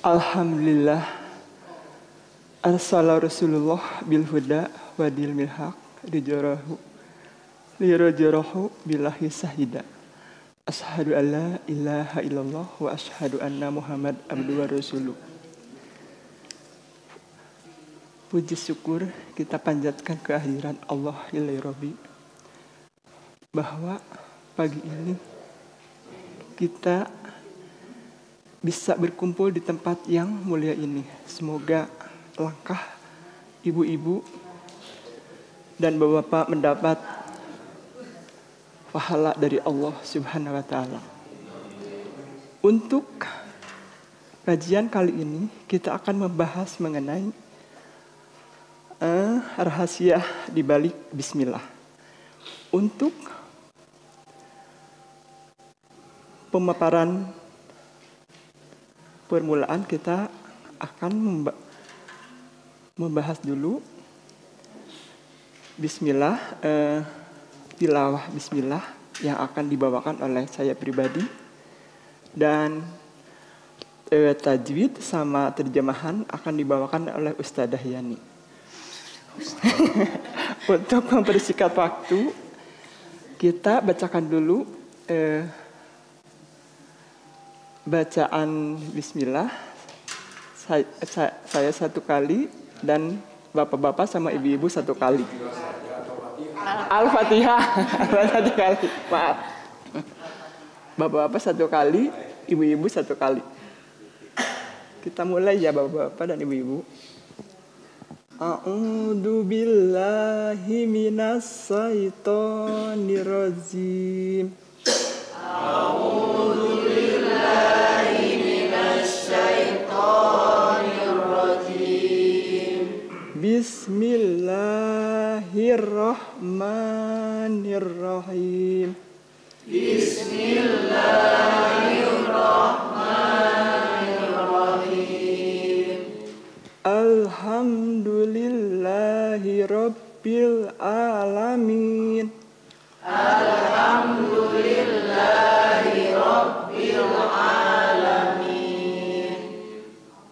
Alhamdulillah arsala Rasulullah bil huda wa dinil haq liyajarahu billahi sahida. Asyhadu an la ilaha illallah wa asyhadu anna Muhammad abduhu wa rasuluh. Puji syukur kita panjatkan kehadiran Allah ilahi Rabbi, bahwa pagi ini kita bisa berkumpul di tempat yang mulia ini. Semoga langkah ibu-ibu dan bapak-bapak mendapat pahala dari Allah Subhanahu wa taala. Untuk kajian kali ini kita akan membahas mengenai rahasia di balik bismillah. Untuk pemaparan permulaan kita akan membahas dulu bismillah, tilawah bismillah yang akan dibawakan oleh saya pribadi, dan tajwid sama terjemahan akan dibawakan oleh Ustadzah Yani. Untuk mempersingkat waktu, kita bacakan dulu bacaan bismillah saya satu kali dan bapak-bapak sama ibu-ibu satu kali. Al-Fatihah satu kali, maaf. Bapak-bapak satu kali, ibu-ibu satu kali. Kita mulai ya bapak-bapak dan ibu-ibu. A'udzu billahi minas syaitonir rajim. A'udzu billahi minasy syaithanir rajim. Bismillahirrahmanirrahim. Bismillahirrahmanirrahim. Alhamdulillahi rabbil alamin. Alhamdulillahi rabbil alamin.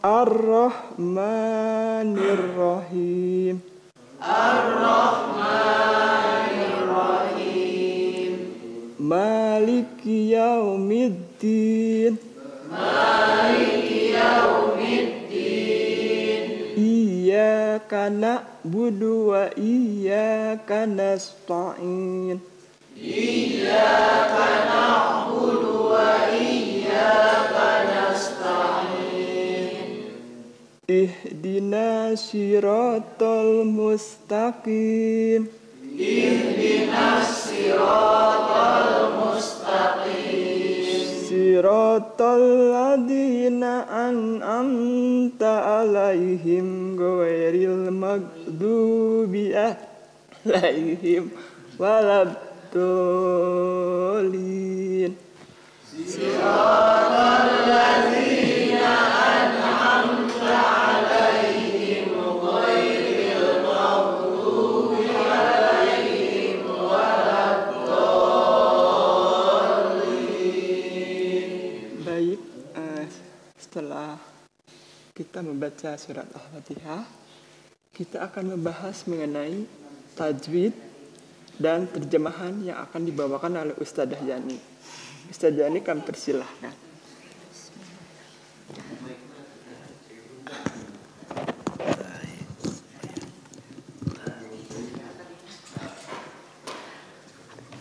Ar-Rahmanir Rahim. Ar-Rahmanir Rahim. Maliki yaumiddin. Maliki yaumiddin. Iyyaka na'budu wa iyyaka nasta'in. Iyyaka na'budu wa iyyaka nasta'in. Ihdinas siratal mustaqim. Ihdinas siratal mustaqim. Siratal ladzina an'amta 'alaihim ghairil maghdubi 'alaihim waladdallin. Siratal ladzina an'amta 'alaihim ghairil maghdubi 'alaihim waladdallin. Baik, setelah kita membaca surat Al-Fatihah, kita akan membahas mengenai tajwid dan terjemahan yang akan dibawakan oleh Ustadzah Yani. Ustadzah Yani, kami persilahkan.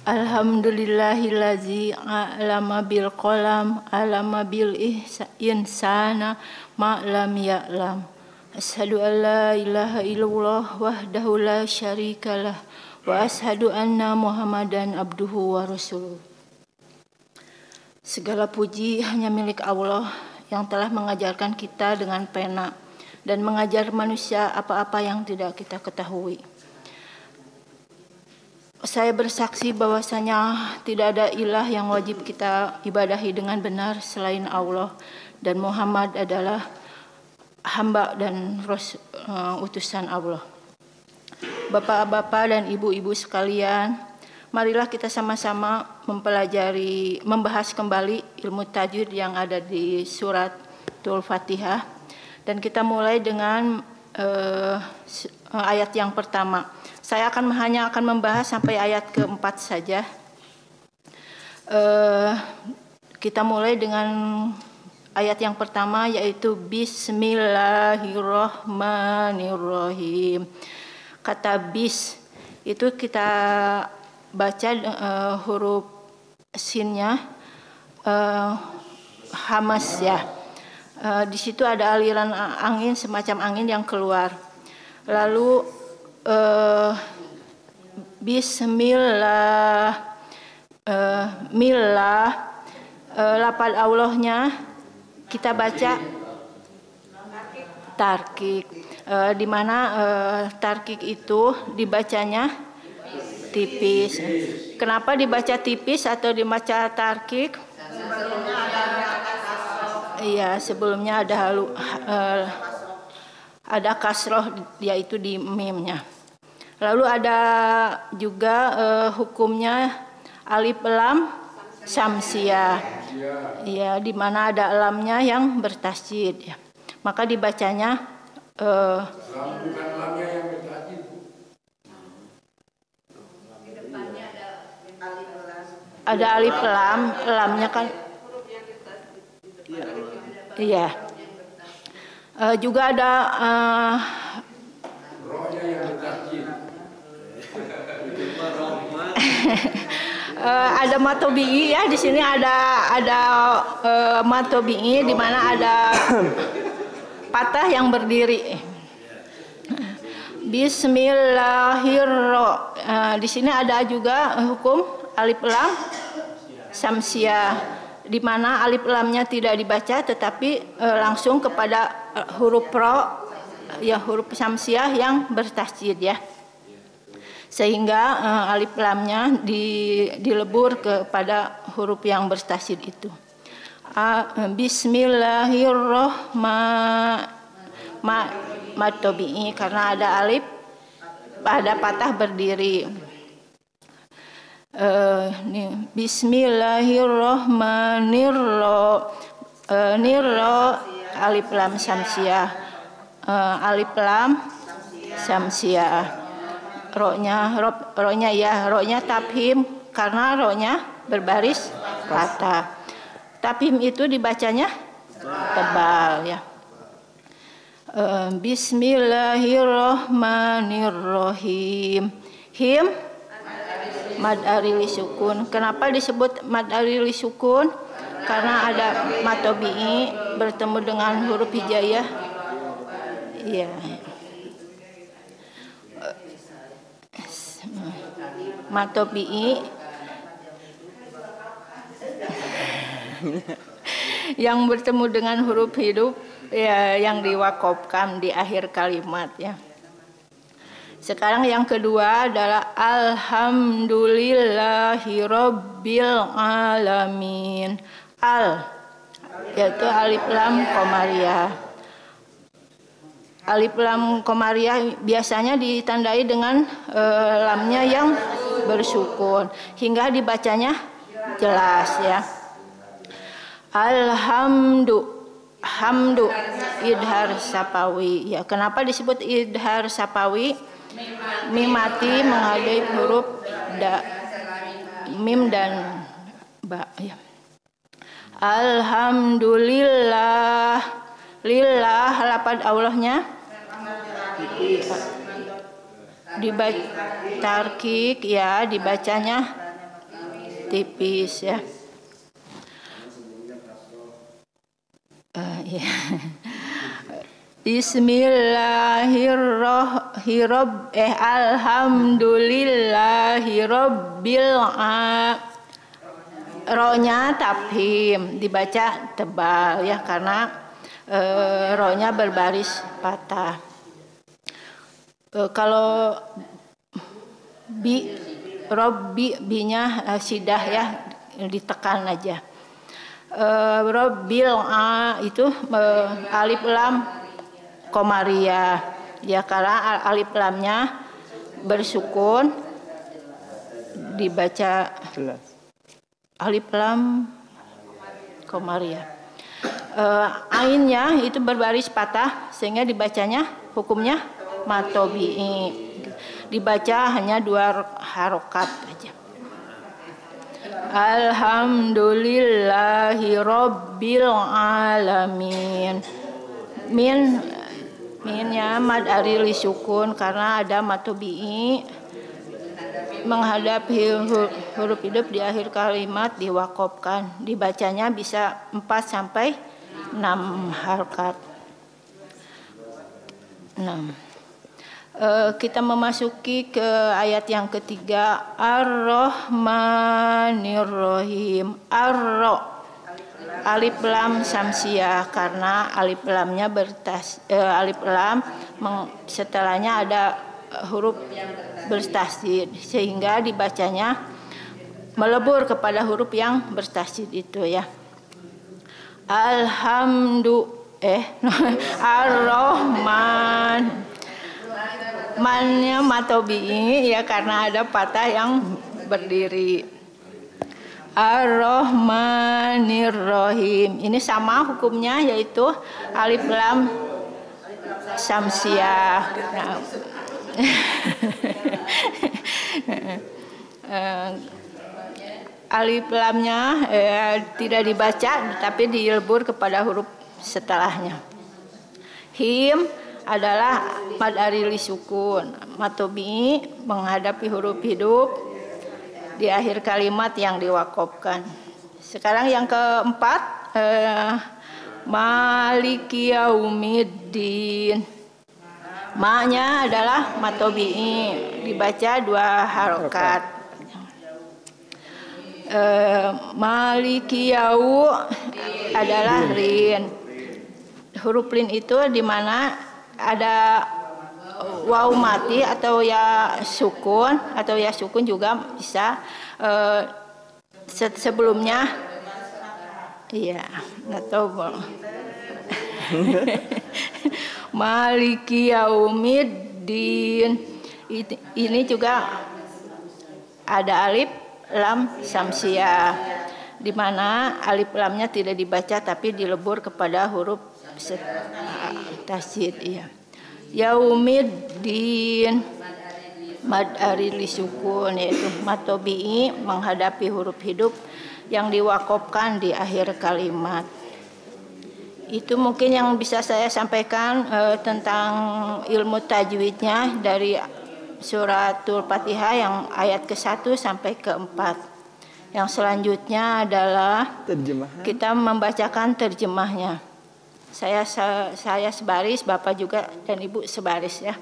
Alhamdulillahillazi a'lama bil qalam, alama bil insana ma lam ya'lam. Asyhadu an la ilaha illallah wahdahu la syarikalah. Wa ashadu anna Muhammadan abduhu wa rasuluh. Segala puji hanya milik Allah yang telah mengajarkan kita dengan pena dan mengajar manusia apa-apa yang tidak kita ketahui. Saya bersaksi bahwasanya tidak ada ilah yang wajib kita ibadahi dengan benar selain Allah, dan Muhammad adalah hamba dan utusan Allah. Bapak-bapak dan ibu-ibu sekalian, marilah kita sama-sama membahas kembali ilmu tajwid yang ada di surat suratul Fatihah, dan kita mulai dengan ayat yang pertama. Saya hanya akan membahas sampai ayat keempat saja. Kita mulai dengan ayat yang pertama, yaitu Bismillahirrahmanirrahim. Kata bis itu kita baca huruf sinnya hamas ya. Di situ ada aliran angin, semacam angin yang keluar. Lalu Bismillah, millah, lafal Allahnya kita baca tarkik. Di mana tarkik itu dibacanya tipis. Kenapa dibaca tipis atau dibaca tarkik? Iya, sebelumnya ada kasroh, yaitu di mimnya. Lalu ada juga hukumnya alif lam samsiah. Ya, di mana ada lamnya yang bertasydid ya. Maka dibacanya bukan lamnya yang bertasydid. Ada alif lam, lamnya kan iya. Juga ada rohnya yang bertasydid. ada matobi'i ya, di sini ada matobi'i di mana ada patah yang berdiri. Bismillahirrahmanirrahim. Di sini ada juga hukum alif lam samsiah, di mana alif lamnya tidak dibaca tetapi langsung kepada huruf ro, ya huruf samsiah yang bertasydid ya. Sehingga alif lamnya dilebur kepada huruf yang bertasydid itu. Bismillahirrahmanirrahim, karena ada alif, ada patah berdiri. Bismillahirrahmanirrahim, alif lam samsiah, alif lam samsiah. Ro-nya tafhim karena ro-nya berbaris patah. Tafhim itu dibacanya tebal ya. Bismillahirrahmanirrahim. Him mad arili sukun. Kenapa disebut mad arili sukun? Karena ada matobi'i bertemu dengan huruf hijaiyah. Iya. Matobi'i yang bertemu dengan huruf hidup ya, yang diwakofkan di akhir kalimat ya. Sekarang yang kedua adalah alhamdulillahirabbil alamin. Yaitu alif lam qamariyah. Alif lam qamariyah biasanya ditandai dengan lamnya yang bersukun hingga dibacanya jelas ya. Hamdu idhar sapawi ya. Kenapa disebut idhar sapawi? Mimati menghadap huruf mim dan ba ya. Alhamdulillah, lillah lafaz Allahnya dibaca tarkik ya, dibacanya tipis ya. Ya. Bismillahirrahmanirrahim. Alhamdulillahirabbil alamin. Ro-nya tafhim, dibaca tebal ya karena ro-nya berbaris patah. Kalau bi-nya sidah ya, ditekan aja. Rabbil itu alif lam qamariyah ya, karena alif lamnya bersukun dibaca jelas. alif lam qamariyah. ainnya itu berbaris patah sehingga dibacanya hukumnya matobi'i. Dibaca hanya 2 harokat aja. Alhamdulillahi Rabbil Alamin. Minnya mad arili sukun karena ada matobi'i menghadap huruf hidup di akhir kalimat diwakofkan. Dibacanya bisa 4 sampai 6 harokat. 6. Kita memasuki ke ayat yang ketiga. Ar-Rahmanir-Rahim. Alif lam samsiah karena alif lamnya alif lam setelahnya ada huruf bertasydid sehingga dibacanya melebur kepada huruf yang bertasydid itu ya. Ar-Rahman. Mannya matobi'i ya karena ada patah yang berdiri. Ar-Rahmanir-Rahim. Ini sama hukumnya yaitu alif lam samsiah. Alif lamnya tidak dibaca tapi dilebur kepada huruf setelahnya. Him adalah mad arili sukun. Matobi'i menghadapi huruf hidup di akhir kalimat yang diwakofkan. Sekarang yang keempat, Maliki Yaumiddin. Ma-nya adalah matobi'i, dibaca 2 harokat. Maliki Yau adalah lin. Huruf lin itu di mana ada waw mati atau ya sukun juga bisa sebelumnya iya atau Maliki Yaumiddin. Ini juga ada alif lam samsiah di mana alif lamnya tidak dibaca tapi dilebur kepada huruf tasydid ya. Yaumiddin mad arili sukun yaitu matobi'i menghadapi huruf hidup yang diwakofkan di akhir kalimat. Itu mungkin yang bisa saya sampaikan tentang ilmu tajwidnya dari suratul Fatihah yang ayat ke-1 sampai ke-4. Yang selanjutnya adalah terjemahan. Kita membacakan terjemahnya. Saya sebaris, Bapak juga dan Ibu sebaris ya.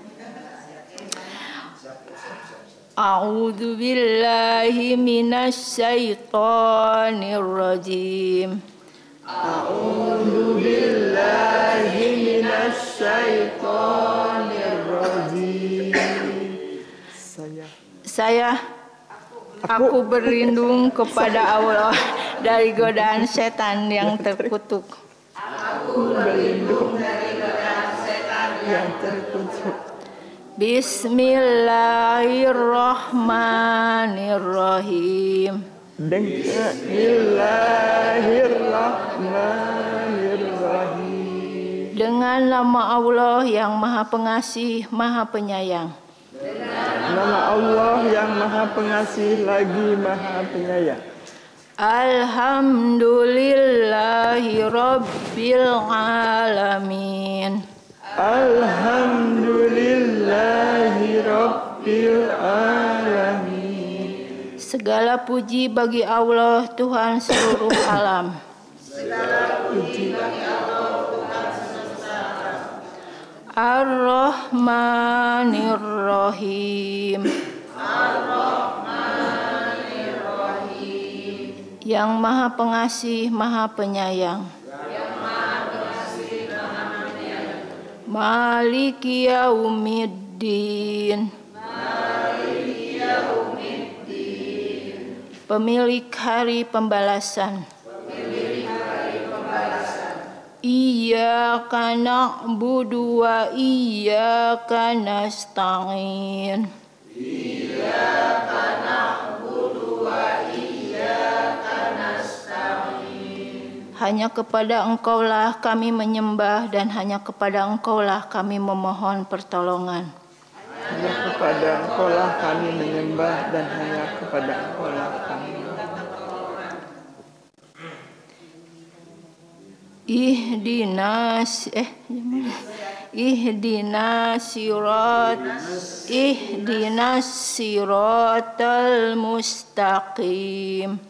A'udzu billahi minasy syaithanir rajim. A'udzu billahi minasy syaithanir rajim. Aku berlindung kepada Allah dari godaan setan yang terkutuk. Aku berlindung dari godaan setan yang terkutuk. Bismillahirrahmanirrahim. Bismillahirrahmanirrahim. Dengan nama Allah yang Maha Pengasih, Maha Penyayang. Nama Allah yang Maha Pengasih lagi Maha Penyayang. Alhamdulillahi Rabbil Alamin. Alhamdulillahi Rabbil Alamin. Segala puji bagi Allah Tuhan seluruh alam. Segala puji bagi Allah Tuhan semesta alam. Ar-Rahmanir-Rahim. Ar-Rahmanir-Rahim. Yang Maha Pengasih, Maha Penyayang. Maliki Yaumiddin. Maliki Yaumiddin. Pemilik hari pembalasan. Pemilik hari pembalasan. Iyyaka na'budu wa iyyaka nasta'in. Iyyaka na'budu wa iyyaka nasta'in. Hanya kepada Engkaulah kami menyembah dan hanya kepada Engkaulah kami memohon pertolongan. Hanya kepada Engkaulah kami menyembah dan hanya kepada Engkaulah kami. Ihdinas siratal mustaqim.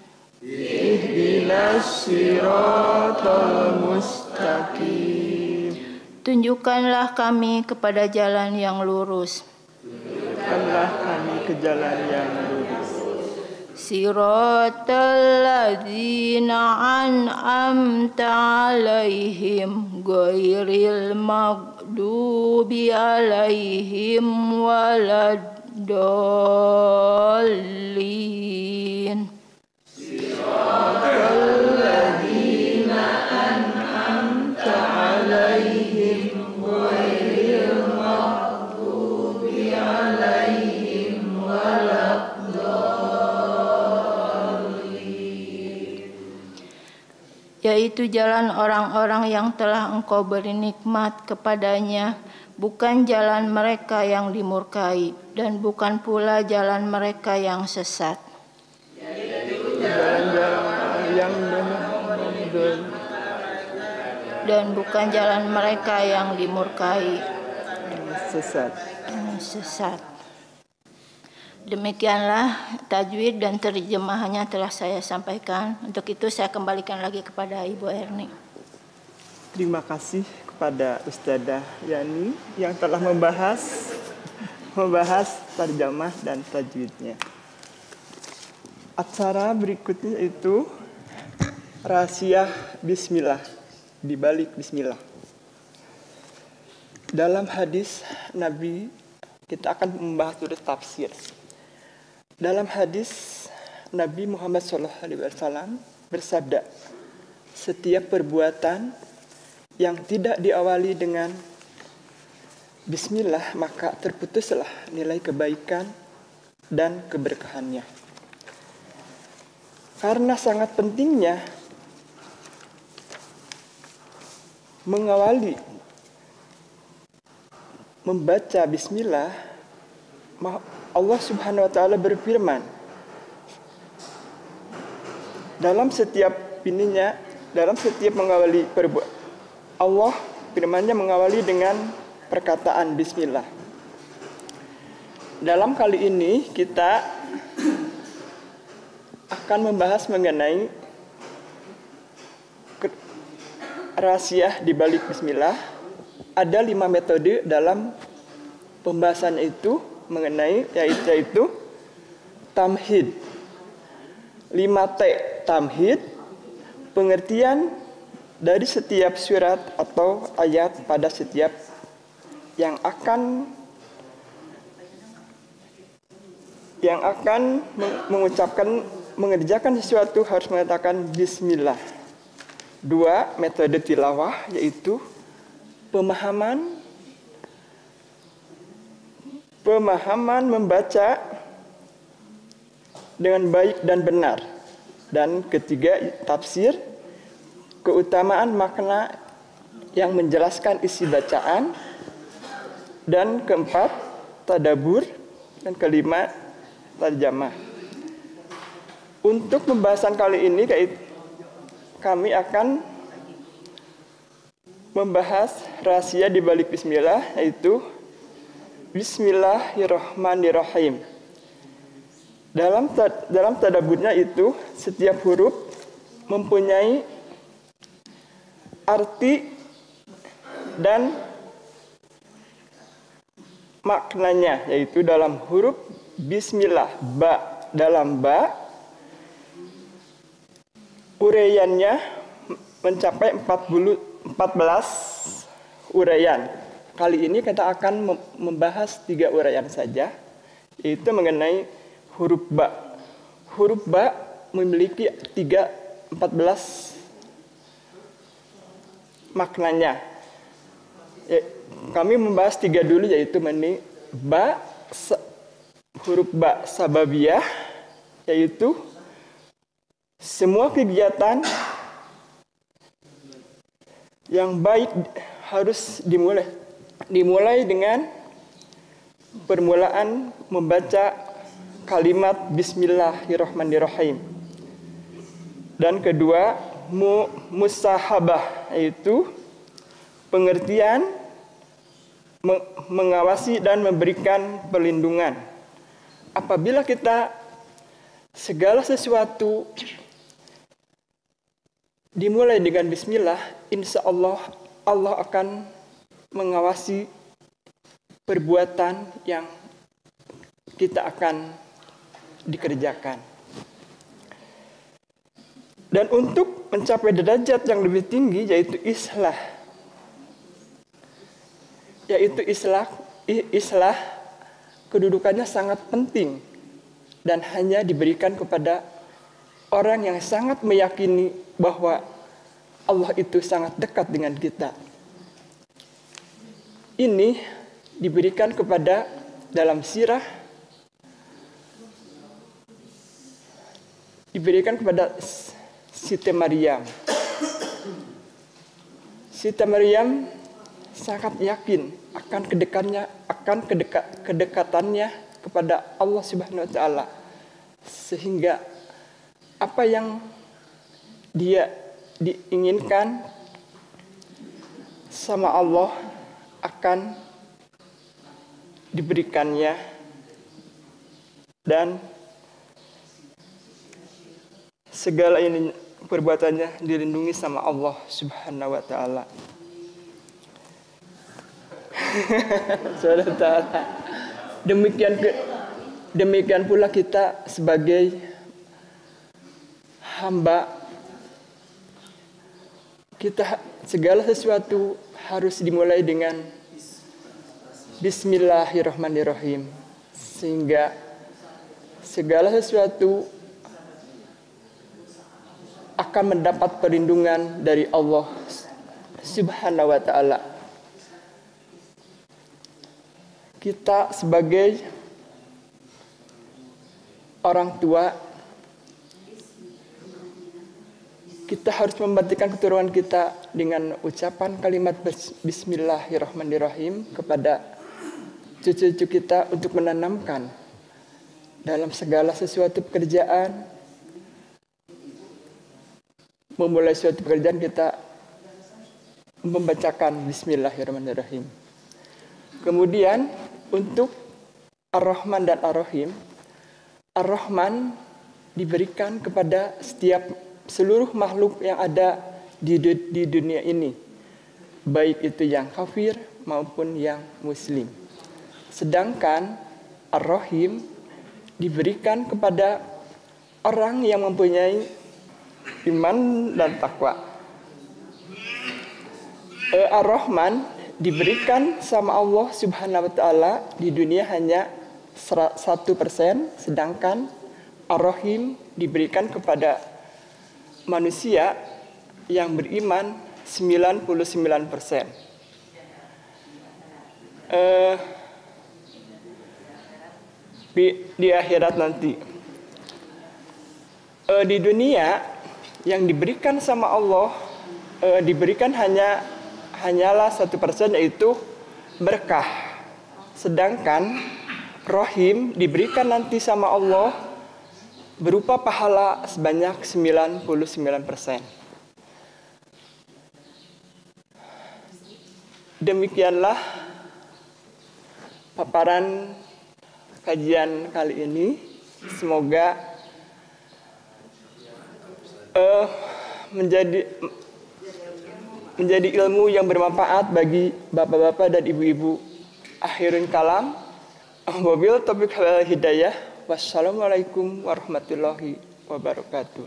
Ihdinas siratal mustaqim. Tunjukkanlah kami kepada jalan yang lurus. Tunjukkanlah kami ke jalan yang lurus. Siratal ladzina an'amta 'alaihim ghairil maghdubi 'alaihim waladdallin. Siratal ladzina an'amta 'alaihim ghairil maghdubi 'alaihim waladdallin. Yaitu jalan orang-orang yang telah Engkau beri nikmat kepadanya, bukan jalan mereka yang dimurkai, dan bukan pula jalan mereka yang sesat. Dan bukan jalan mereka yang dimurkai, sesat. Demikianlah tajwid dan terjemahannya telah saya sampaikan. Untuk itu saya kembalikan lagi kepada Ibu Erni. Terima kasih kepada Ustadzah Yani yang telah membahas terjemah dan tajwidnya. Acara berikutnya itu rahasia bismillah, di balik bismillah. Dalam hadis Nabi, kita akan membahas dulu tafsir. Dalam hadis Nabi Muhammad SAW bersabda, setiap perbuatan yang tidak diawali dengan bismillah maka terputuslah nilai kebaikan dan keberkahannya. Karena sangat pentingnya mengawali membaca bismillah, Allah Subhanahu wa taala berfirman dalam setiap mengawali Allah firman-Nya mengawali dengan perkataan bismillah. Dalam kali ini kita akan membahas mengenai rahasia di balik bismillah. Ada 5 metode dalam pembahasan itu mengenai yaitu tamhid. 5T tamhid, pengertian dari setiap surat atau ayat pada setiap yang akan mengerjakan sesuatu harus mengatakan bismillah. 2 metode tilawah yaitu pemahaman membaca dengan baik dan benar. Dan ketiga, tafsir, keutamaan makna yang menjelaskan isi bacaan. Dan keempat, tadabbur. Dan kelima, tarjamah. Untuk pembahasan kali ini, kami akan membahas rahasia di balik bismillah, yaitu Bismillahirrahmanirrahim. Dalam tadabburnya itu setiap huruf mempunyai arti dan maknanya, yaitu dalam huruf bismillah, dalam ba uraiannya mencapai 14 uraian. Kali ini kita akan membahas 3 uraian saja, yaitu mengenai huruf ba. Huruf ba memiliki 14 maknanya. Kami membahas 3 dulu, yaitu mengenai huruf ba sababiyah, yaitu semua kegiatan Yang baik harus dimulai dengan permulaan membaca kalimat Bismillahirrahmanirrahim. Dan kedua, musahabah, yaitu pengertian mengawasi dan memberikan perlindungan. Apabila kita segala sesuatu dimulai dengan bismillah, insya Allah Allah akan mengawasi perbuatan yang kita akan dikerjakan. Dan untuk mencapai derajat yang lebih tinggi, yaitu islah kedudukannya sangat penting dan hanya diberikan kepada orang yang sangat meyakini bahwa Allah itu sangat dekat dengan kita. Ini diberikan kepada dalam sirah, diberikan kepada Siti Maryam. Siti Maryam sangat yakin akan kedekatannya kepada Allah Subhanahu wa taala, sehingga apa yang dia diinginkan sama Allah akan diberikannya, dan segala ini perbuatannya dilindungi sama Allah Subhanahu wa taala. Demikian pula kita sebagai hamba, kita segala sesuatu harus dimulai dengan Bismillahirrahmanirrahim, sehingga segala sesuatu akan mendapat perlindungan dari Allah Subhanahu wa taala. Kita sebagai orang tua, kita harus membaktikan keturunan kita dengan ucapan kalimat Bismillahirrahmanirrahim kepada cucu-cucu kita untuk menanamkan dalam segala sesuatu pekerjaan. Memulai suatu pekerjaan kita membacakan Bismillahirrahmanirrahim. Kemudian untuk Ar-Rahman dan Ar-Rahim, Ar-Rahman diberikan kepada seluruh makhluk yang ada di dunia ini, baik itu yang kafir maupun yang muslim. Sedangkan Ar-Rahim diberikan kepada orang yang mempunyai iman dan takwa. Ar-Rahman diberikan sama Allah Subhanahu wa taala di dunia hanya 1%, sedangkan Ar-Rahim diberikan kepada manusia yang beriman 99%. Di akhirat nanti, di dunia yang diberikan sama Allah diberikan hanyalah 1%, yaitu berkah. Sedangkan Rahim diberikan nanti sama Allah berupa pahala sebanyak 99%. Demikianlah paparan kajian kali ini. Semoga menjadi ilmu yang bermanfaat bagi bapak-bapak dan ibu-ibu. Akhirul kalam, wabil taufiq wal hidayah. Wassalamualaikum warahmatullahi wabarakatuh.